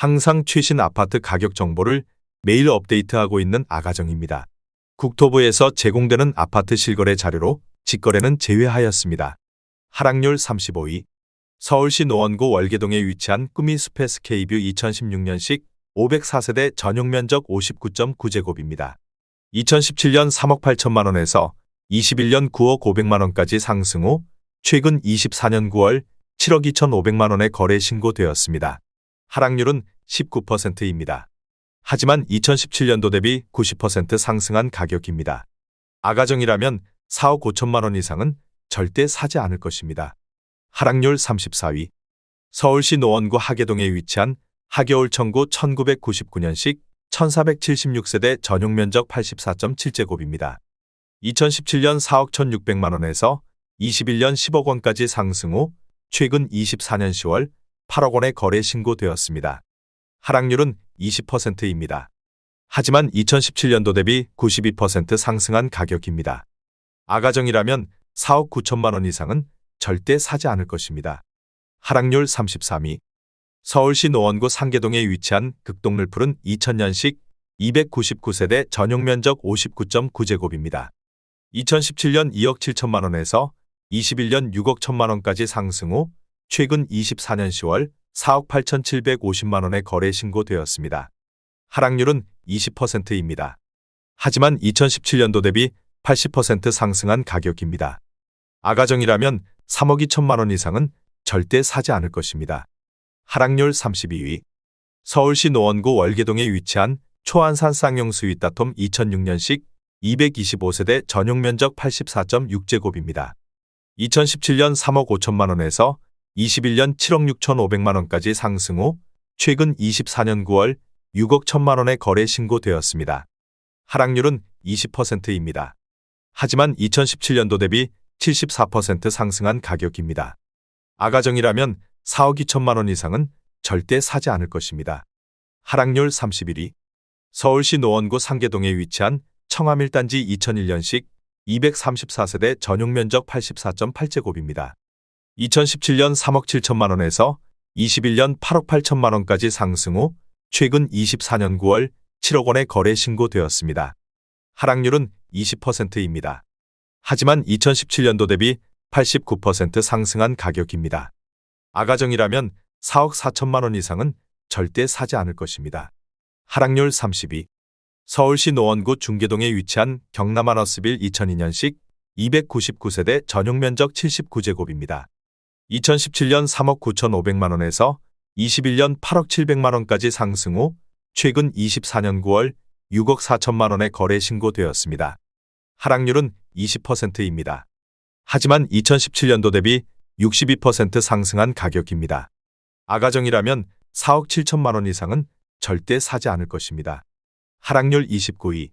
항상 최신 아파트 가격 정보를 매일 업데이트하고 있는 아가정입니다. 국토부에서 제공되는 아파트 실거래 자료로 직거래는 제외하였습니다. 하락률 35위. 서울시 노원구 월계동에 위치한 꾸미 스페이스 K뷰 2016년식 504세대 전용 면적 59.9제곱입니다. 2017년 3억 8천만 원에서 21년 9억 500만 원까지 상승 후 최근 24년 9월 7억 2,500만 원에 거래 신고되었습니다. 하락률은 19%입니다. 하지만 2017년도 대비 90% 상승한 가격입니다. 아가정이라면 4억 5천만 원 이상은 절대 사지 않을 것입니다. 하락률 34위. 서울시 노원구 하계동에 위치한 하계올천구 1999년식 1476세대 전용 면적 84.7제곱입니다. 2017년 4억 1,600만 원에서 21년 10억 원까지 상승 후 최근 24년 10월 8억 원에 거래 신고되었습니다. 하락률은 20%입니다. 하지만 2017년도 대비 92% 상승한 가격입니다. 아가정이라면 4억 9천만 원 이상은 절대 사지 않을 것입니다. 하락률 33위. 서울시 노원구 상계동에 위치한 극동늘풀은 2000년식 299세대 전용 면적 59.9제곱입니다. 2017년 2억 7천만 원에서 21년 6억 1천만 원까지 상승 후 최근 24년 10월 4억 8,750만 원에 거래 신고되었습니다. 하락률은 20%입니다. 하지만 2017년도 대비 80% 상승한 가격입니다. 아가정이라면 3억 2천만 원 이상은 절대 사지 않을 것입니다. 하락률 32위. 서울시 노원구 월계동에 위치한 초안산 쌍용 스윗다톰 2006년식 225세대 전용 면적 84.6제곱입니다. 2017년 3억 5천만 원에서 21년 7억 6천5백만 원까지 상승 후 최근 24년 9월 6억 1천만 원에 거래 신고되었습니다. 하락률은 20%입니다. 하지만 2017년도 대비 74% 상승한 가격입니다. 아가정이라면 4억 2천만 원 이상은 절대 사지 않을 것입니다. 하락률 31위. 서울시 노원구 상계동에 위치한 청암 1단지 2001년식 234세대 전용 면적 84.8제곱입니다. 2017년 3억 7천만 원에서 21년 8억 8천만 원까지 상승 후 최근 24년 9월 7억 원에 거래 신고되었습니다. 하락률은 20%입니다. 하지만 2017년도 대비 89% 상승한 가격입니다. 아가정이라면 4억 4천만 원 이상은 절대 사지 않을 것입니다. 하락률 32. 서울시 노원구 중계동에 위치한 경남 하너스빌 2002년식 299세대 전용 면적 79제곱입니다. 2017년 3억 9,500만 원에서 21년 8억 700만 원까지 상승 후 최근 24년 9월 6억 4천만 원에 거래 신고되었습니다. 하락률은 20%입니다. 하지만 2017년도 대비 62% 상승한 가격입니다. 아가정이라면 4억 7천만 원 이상은 절대 사지 않을 것입니다. 하락률 29위.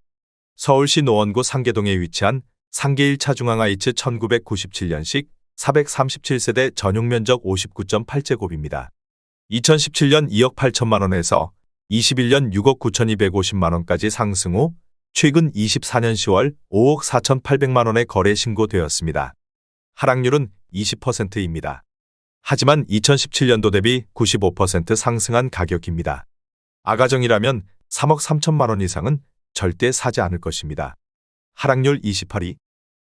서울시 노원구 상계동에 위치한 상계 1차 중앙하이츠 1997년식 437세대 전용 면적 59.8제곱입니다. 2017년 2억 8천만 원에서 21년 6억 9,250만 원까지 상승 후 최근 24년 10월 5억 4,800만 원에 거래 신고되었습니다. 하락률은 20%입니다. 하지만 2017년도 대비 95% 상승한 가격입니다. 아가정이라면 3억 3천만 원 이상은 절대 사지 않을 것입니다. 하락률 28위.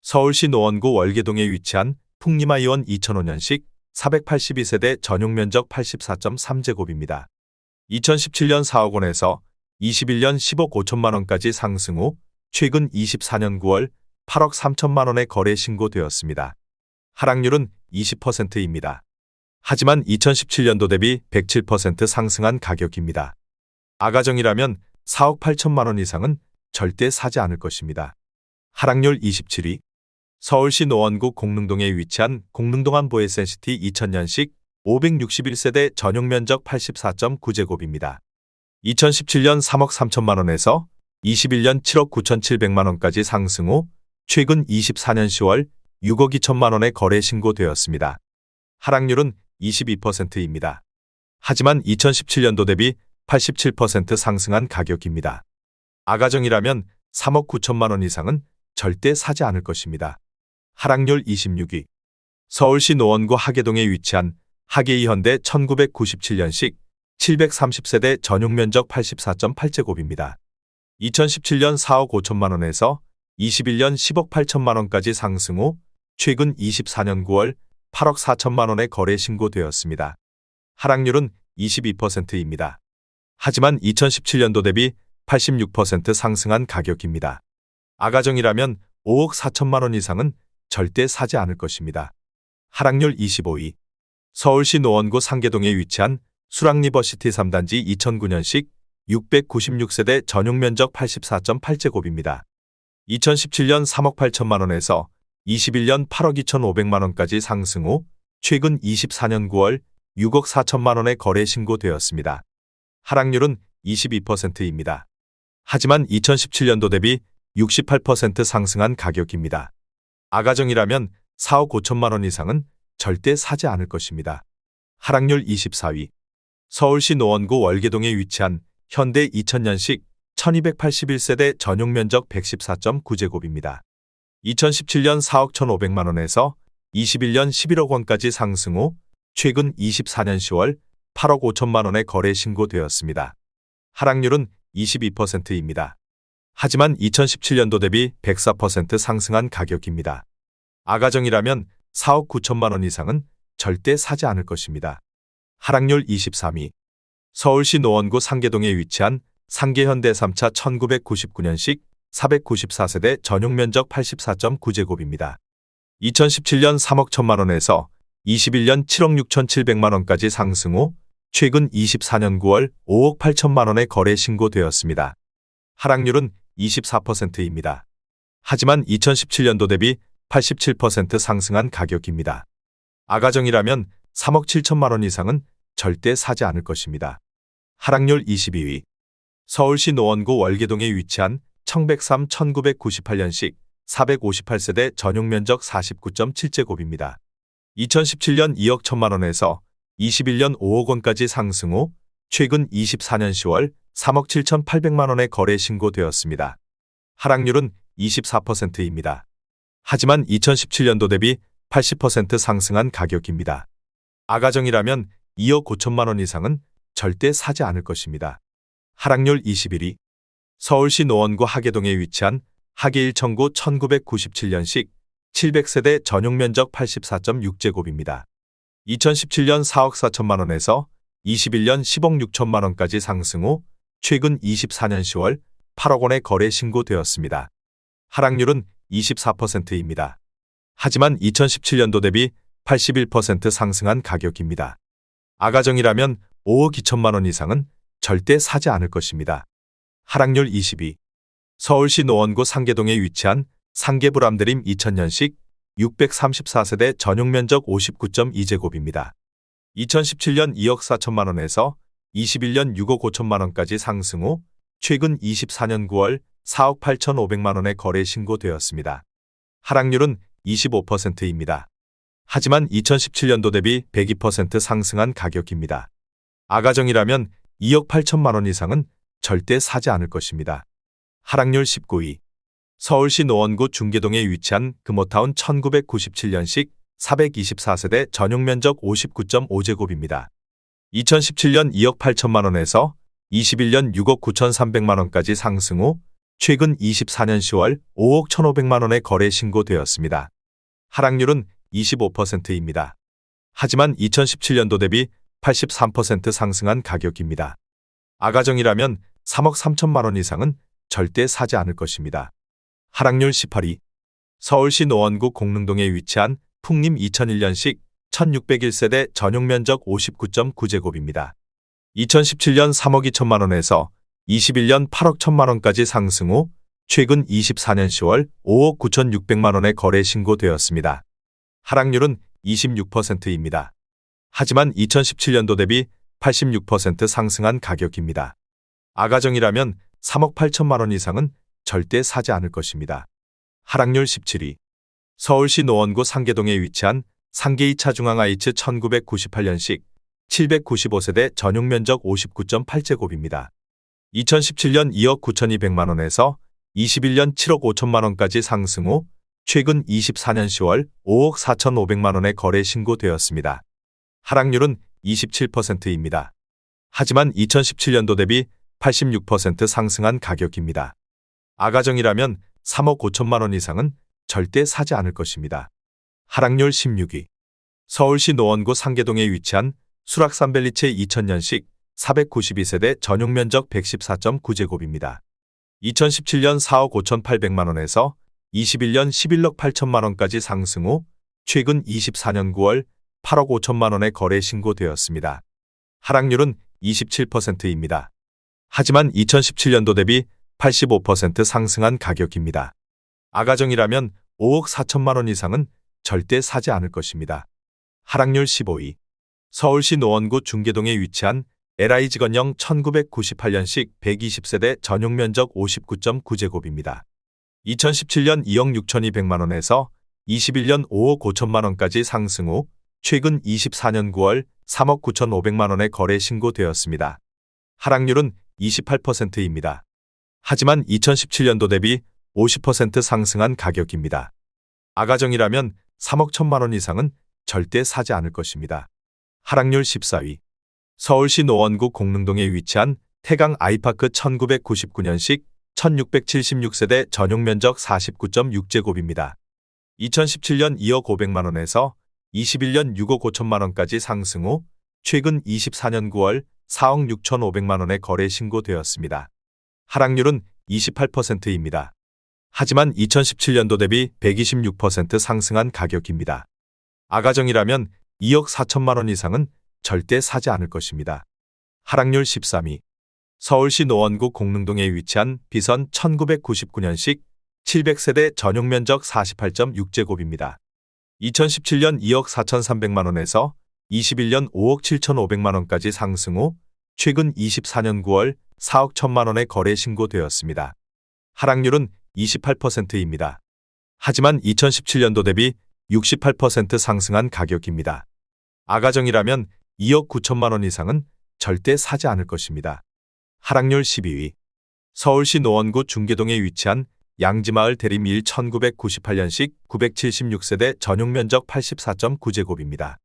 서울시 노원구 월계동에 위치한 풍림아이원 2005년식 482세대 전용 면적 84.3제곱입니다. 2017년 4억 원에서 21년 10억 5천만 원까지 상승 후 최근 24년 9월 8억 3천만 원에 거래 신고되었습니다. 하락률은 20%입니다. 하지만 2017년도 대비 107% 상승한 가격입니다. 아가정이라면 4억 8천만 원 이상은 절대 사지 않을 것입니다. 하락률 27위. 서울시 노원구 공릉동에 위치한 공릉동안 보혜센시티 2000년식 561세대 전용 면적 84.9제곱입니다. 2017년 3억 3천만 원에서 21년 7억 9,700만 원까지 상승 후 최근 24년 10월 6억 2천만 원에 거래 신고되었습니다. 하락률은 22%입니다. 하지만 2017년도 대비 87% 상승한 가격입니다. 아가정이라면 3억 9천만 원 이상은 절대 사지 않을 것입니다. 하락률 26위. 서울시 노원구 하계동에 위치한 하계이현대 1997년식 730세대 전용 면적 84.8제곱입니다. 2017년 4억 5천만 원에서 21년 10억 8천만 원까지 상승 후 최근 24년 9월 8억 4천만 원에 거래 신고되었습니다. 하락률은 22%입니다. 하지만 2017년도 대비 86% 상승한 가격입니다. 아가정이라면 5억 4천만 원 이상은 절대 사지 않을 것입니다. 하락률 25위. 서울시 노원구 상계동에 위치한 수락리버시티 3단지 2009년식 696세대 전용 면적 84.8제곱입니다. 2017년 3억 8천만 원에서 21년 8억 2,500만 원까지 상승 후 최근 24년 9월 6억 4천만 원에 거래 신고되었습니다. 하락률은 22%입니다. 하지만 2017년도 대비 68% 상승한 가격입니다. 아가정이라면 4억 5천만 원 이상은 절대 사지 않을 것입니다. 하락률 24위. 서울시 노원구 월계동에 위치한 현대 2000년식 1281세대 전용 면적 114.9제곱입니다. 2017년 4억 1,500만 원에서 21년 11억 원까지 상승 후 최근 24년 10월 8억 5천만 원에 거래 신고되었습니다. 하락률은 22%입니다. 하지만 2017년도 대비 104% 상승한 가격입니다. 아가정이라면 4억 9천만 원 이상은 절대 사지 않을 것입니다. 하락률 23위. 서울시 노원구 상계동에 위치한 상계현대 3차 1999년식 494세대 전용 면적 84.9제곱입니다. 2017년 3억 1천만 원에서 21년 7억 6,700만 원까지 상승 후 최근 24년 9월 5억 8천만 원에 거래 신고되었습니다. 하락률은 24%입니다. 하지만 2017년도 대비 87% 상승한 가격입니다. 아가정이라면 3억 7천만 원 이상은 절대 사지 않을 것입니다. 하락률 22위. 서울시 노원구 월계동에 위치한 청백삼 1998년식 458세대 전용 면적 49.7제곱입니다. 2017년 2억 1천만 원에서 21년 5억 원까지 상승 후 최근 24년 10월 3억 7,800만 원에 거래 신고되었습니다. 하락률은 24%입니다. 하지만 2017년도 대비 80% 상승한 가격입니다. 아가정이라면 2억 5천만 원 이상은 절대 사지 않을 것입니다. 하락률 21위. 서울시 노원구 하계동에 위치한 하계 1청구 1997년식 700세대 전용 면적 84.6제곱입니다. 2017년 4억 4천만 원에서 21년 10억 6천만 원까지 상승 후 최근 24년 10월 8억 원에 거래 신고되었습니다. 하락률은 24%입니다. 하지만 2017년도 대비 81% 상승한 가격입니다. 아가정이라면 5억 2천만 원 이상은 절대 사지 않을 것입니다. 하락률 22. 서울시 노원구 상계동에 위치한 상계브람드림 2000년식 634세대 전용 면적 59.2제곱입니다. 2017년 2억 4천만 원에서 21년 6억 5천만 원까지 상승 후 최근 24년 9월 4억 8,500만 원에 거래 신고되었습니다. 하락률은 25%입니다. 하지만 2017년도 대비 102% 상승한 가격입니다. 아가정이라면 2억 8천만 원 이상은 절대 사지 않을 것입니다. 하락률 19위. 서울시 노원구 중계동에 위치한 금호타운 1997년식 424세대 전용 면적 59.5제곱입니다. 2017년 2억 8천만 원에서 21년 6억 9,300만 원까지 상승 후 최근 24년 10월 5억 1,500만 원에 거래 신고되었습니다. 하락률은 25%입니다. 하지만 2017년도 대비 83% 상승한 가격입니다. 아가정이라면 3억 3천만 원 이상은 절대 사지 않을 것입니다. 하락률 18위. 서울시 노원구 공릉동에 위치한 풍림 2001년식 1601세대 전용 면적 59.9제곱입니다. 2017년 3억 2천만 원에서 21년 8억 1천만 원까지 상승 후 최근 24년 10월 5억 9,600만 원에 거래 신고되었습니다. 하락률은 26%입니다. 하지만 2017년도 대비 86% 상승한 가격입니다. 아가정이라면 3억 8천만 원 이상은 절대 사지 않을 것입니다. 하락률 17위. 서울시 노원구 상계동에 위치한 상계 2차 중앙IH 1998년식 795세대 전용 면적 59.8제곱입니다. 2017년 2억 9,200만 원에서 21년 7억 5천만 원까지 상승 후 최근 24년 10월 5억 4,500만 원에 거래 신고되었습니다. 하락률은 27%입니다. 하지만 2017년도 대비 86% 상승한 가격입니다. 아가정이라면 3억 5천만 원 이상은 절대 사지 않을 것입니다. 하락률 16위. 서울시 노원구 상계동에 위치한 수락산벨리체 2000년식 492세대 전용 면적 114.9제곱입니다. 2017년 4억 5,800만 원에서 21년 11억 8천만 원까지 상승 후 최근 24년 9월 8억 5천만 원에 거래 신고되었습니다. 하락률은 27%입니다. 하지만 2017년도 대비 85% 상승한 가격입니다. 아가정이라면 5억 4천만 원 이상은 절대 사지 않을 것입니다. 하락률 15위. 서울시 노원구 중계동에 위치한 LI직원형 1998년식 120세대 전용 면적 59.9제곱입니다. 2017년 2억 6,200만 원에서 21년 5억 5천만 원까지 상승 후 최근 24년 9월 3억 9,500만 원에 거래 신고되었습니다. 하락률은 28%입니다. 하지만 2017년도 대비 50% 상승한 가격입니다. 아가정이라면 3억 1천만 원 이상은 절대 사지 않을 것입니다. 하락률 14위. 서울시 노원구 공릉동에 위치한 태강 아이파크 1999년식 1676세대 전용 면적 49.6제곱입니다. 2017년 2억 500만 원에서 21년 6억 5천만 원까지 상승 후 최근 24년 9월 4억 6,500만 원에 거래 신고되었습니다. 하락률은 28%입니다. 하지만 2017년도 대비 126% 상승한 가격입니다. 아가정이라면 2억 4천만 원 이상은 절대 사지 않을 것입니다. 하락률 13위. 서울시 노원구 공릉동에 위치한 비선 1999년식 700세대 전용 면적 48.6제곱입니다. 2017년 2억 4,300만 원에서 21년 5억 7,500만 원까지 상승 후 최근 24년 9월 4억 1천만 원에 거래 신고되었습니다. 하락률은 28%입니다. 하지만 2017년도 대비 68% 상승한 가격입니다. 아가정이라면 2억 9천만 원 이상은 절대 사지 않을 것입니다. 하락률 12위. 서울시 노원구 중계동에 위치한 양지마을 대림 1 1998년식 976세대 전용 면적 84.9제곱입니다.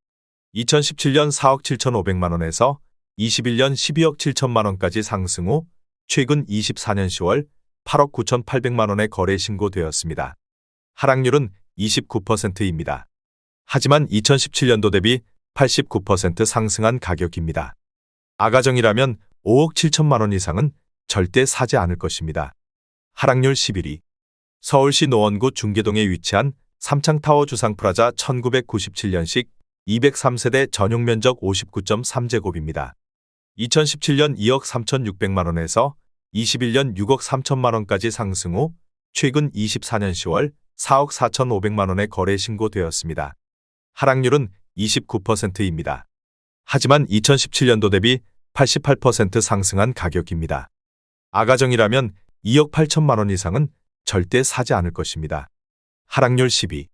2017년 4억 7,500만 원에서 21년 12억 7천만 원까지 상승 후 최근 24년 10월 8억 9,800만 원에 거래 신고되었습니다. 하락률은 29%입니다. 하지만 2017년도 대비 89% 상승한 가격입니다. 아가정이라면 5억 7천만 원 이상은 절대 사지 않을 것입니다. 하락률 11위. 서울시 노원구 중계동에 위치한 삼창타워 주상프라자 1997년식 203세대 전용 면적 59.3제곱입니다. 2017년 2억 3,600만 원에서 21년 6억 3천만 원까지 상승 후 최근 24년 10월 4억 4,500만 원에 거래 신고되었습니다. 하락률은 29%입니다. 하지만 2017년도 대비 88% 상승한 가격입니다. 아가정이라면 2억 8천만 원 이상은 절대 사지 않을 것입니다. 하락률 10위.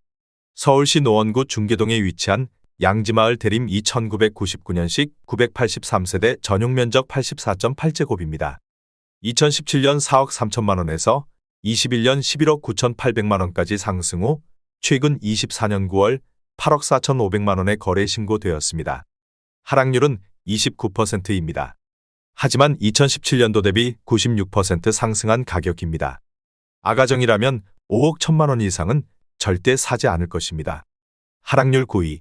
서울시 노원구 중계동에 위치한 양지마을 대림 2999년식 983세대 전용 면적 84.8제곱입니다. 2017년 4억 3천만 원에서 21년 11억 9,800만 원까지 상승 후 최근 24년 9월 8억 4,500만 원에 거래 신고되었습니다. 하락률은 29%입니다. 하지만 2017년도 대비 96% 상승한 가격입니다. 아가정이라면 5억 1천만 원 이상은 절대 사지 않을 것입니다. 하락률 9위.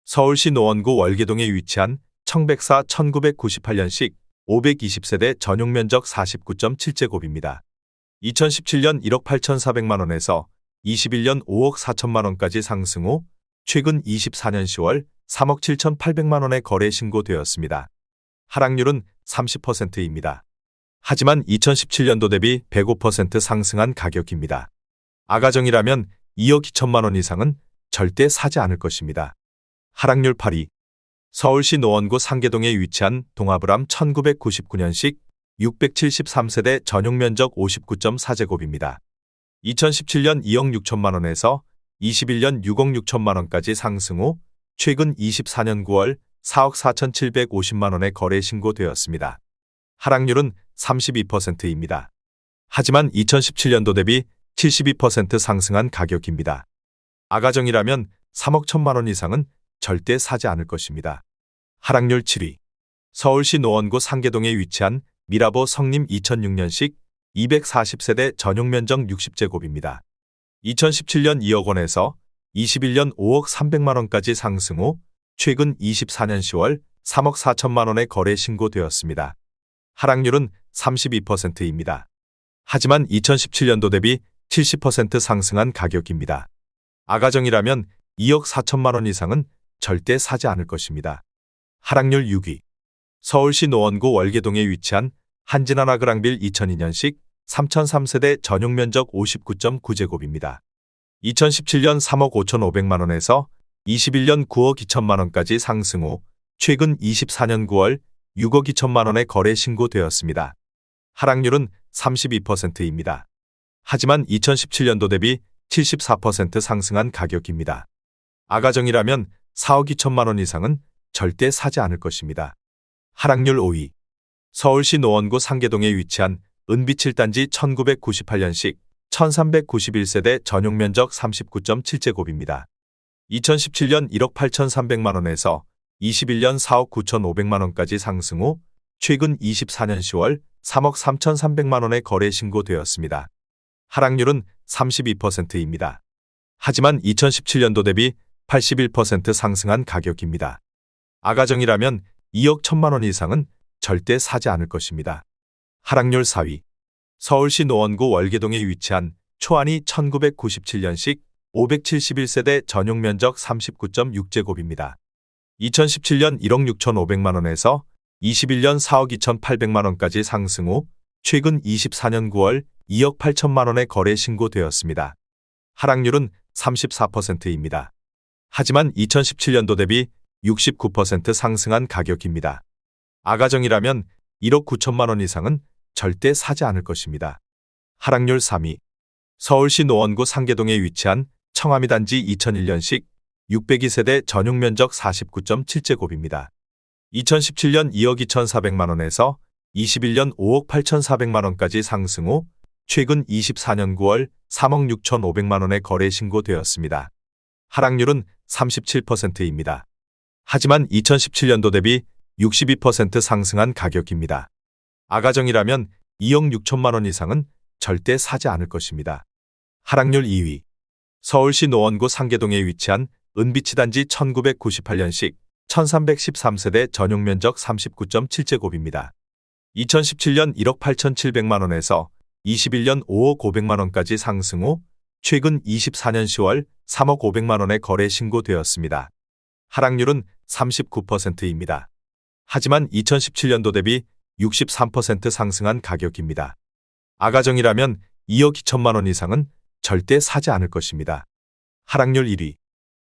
서울시 노원구 월계동에 위치한 청백사 1998년식 520세대 전용 면적 49.7제곱입니다. 2017년 1억 8,400만 원에서 21년 5억 4천만 원까지 상승 후 최근 24년 10월 3억 7,800만 원에 거래 신고되었습니다. 하락률은 30%입니다. 하지만 2017년도 대비 105% 상승한 가격입니다. 아가정이라면 2억 2천만 원 이상은 절대 사지 않을 것입니다. 하락률 8위. 서울시 노원구 상계동에 위치한 동아브람 1999년식 673세대 전용 면적 59.4제곱입니다. 2017년 2억 6천만 원에서 21년 6억 6천만 원까지 상승 후 최근 24년 9월 4억 4,750만 원에 거래 신고되었습니다. 하락률은 32%입니다. 하지만 2017년도 대비 72% 상승한 가격입니다. 아가정이라면 3억 1천만 원 이상은 절대 사지 않을 것입니다. 하락률 7위. 서울시 노원구 상계동에 위치한 미라보 성림 2006년식 240세대 전용 면적 60제곱입니다. 2017년 2억 원에서 21년 5억 300만 원까지 상승 후 최근 24년 10월 3억 4천만 원에 거래 신고되었습니다. 하락률은 32%입니다. 하지만 2017년도 대비 70% 상승한 가격입니다. 아가정이라면 2억 4천만 원 이상은 절대 사지 않을 것입니다. 하락률 6위. 서울시 노원구 월계동에 위치한 한진하나 그랑빌 2002년식 3003세대 전용 면적 59.9제곱입니다. 2017년 3억 5,500만 원에서 21년 9억 2천만 원까지 상승 후 최근 24년 9월 6억 2천만 원에 거래 신고되었습니다. 하락률은 32%입니다. 하지만 2017년도 대비 74% 상승한 가격입니다. 아가정이라면 4억 2천만 원 이상은 절대 사지 않을 것입니다. 하락률 5위. 서울시 노원구 상계동에 위치한 은비 7단지 1998년식 1391세대 전용 면적 39.7제곱입니다. 2017년 1억 8,300만 원에서 21년 4억 9,500만 원까지 상승 후 최근 24년 10월 3억 3,300만 원에 거래 신고되었습니다. 하락률은 32%입니다. 하지만 2017년도 대비 81% 상승한 가격입니다. 아가정이라면 2억 1천만 원 이상은 절대 사지 않을 것입니다. 하락률 4위. 서울시 노원구 월계동에 위치한 초안이 1997년식 571세대 전용 면적 39.6제곱입니다. 2017년 1억 6,500만 원에서 21년 4억 2,800만 원까지 상승 후 최근 24년 9월 2억 8천만 원에 거래 신고되었습니다. 하락률은 34%입니다. 하지만 2017년도 대비 69% 상승한 가격입니다. 아가정이라면 1억 9천만 원 이상은 절대 사지 않을 것입니다. 하락률 3위. 서울시 노원구 상계동에 위치한 청아미 단지 2001년식 602세대 전용 면적 49.7제곱입니다. 2017년 2억 2,400만 원에서 21년 5억 8,400만 원까지 상승 후 최근 24년 9월 3억 6,500만 원에 거래 신고되었습니다. 하락률은 37%입니다. 하지만 2017년도 대비 62% 상승한 가격입니다. 아가정이라면 2억 6천만 원 이상은 절대 사지 않을 것입니다. 하락률 2위. 서울시 노원구 상계동에 위치한 은비치 단지 1998년식 1313세대 전용 면적 39.7제곱입니다. 2017년 1억 8,700만 원에서 21년 5억 500만 원까지 상승 후 최근 24년 10월 3억 500만 원에 거래 신고되었습니다. 하락률은 39%입니다. 하지만 2017년도 대비 63% 상승한 가격입니다. 아가정이라면 2억 2천만 원 이상은 절대 사지 않을 것입니다. 하락률 1위.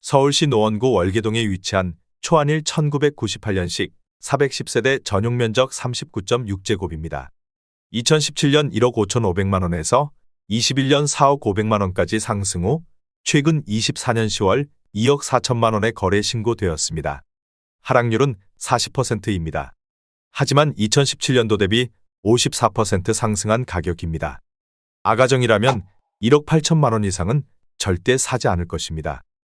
서울시 노원구 월계동에 위치한 초안일 1998년식 410세대 전용 면적 39.6제곱입니다. 2017년 1억 5,500만 원에서 21년 4억 500만 원까지 상승 후 최근 24년 10월 2억 4천만 원에 거래 신고되었습니다. 하락률은 40%입니다. 하지만 2017년도 대비 54% 상승한 가격입니다. 아가정이라면 1억 8천만 원 이상은 절대 사지 않을 것입니다.